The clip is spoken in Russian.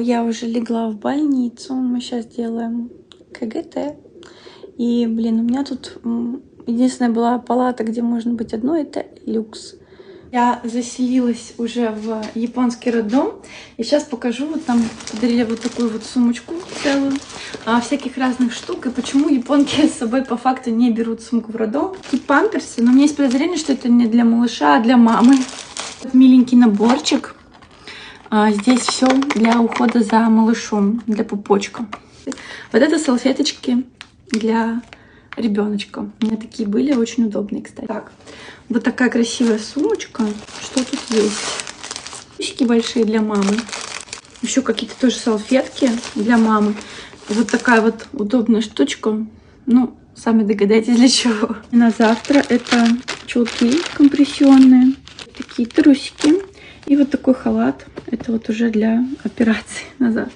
Я уже легла в больницу, мы сейчас делаем КГТ. И, блин, у меня тут единственная была палата, где можно быть одной, это люкс. Я заселилась уже в японский роддом. И сейчас покажу, вот там подарили вот такую вот сумочку целую, всяких разных штук. И почему японки с собой по факту не берут сумку в роддом. И памперсы, но у меня есть подозрение, что это не для малыша, а для мамы. Вот миленький наборчик. Здесь все для ухода за малышом, для пупочка. Вот это салфеточки для ребеночка. У меня такие были, очень удобные, кстати. Так, вот такая красивая сумочка. Что тут есть? Ручки большие для мамы. Еще какие-то тоже салфетки для мамы. Вот такая вот удобная штучка. Ну, сами догадайтесь, для чего. И на завтра это чулки компрессионные. Такие трусики. И вот такой халат. Это вот уже для операции на завтра.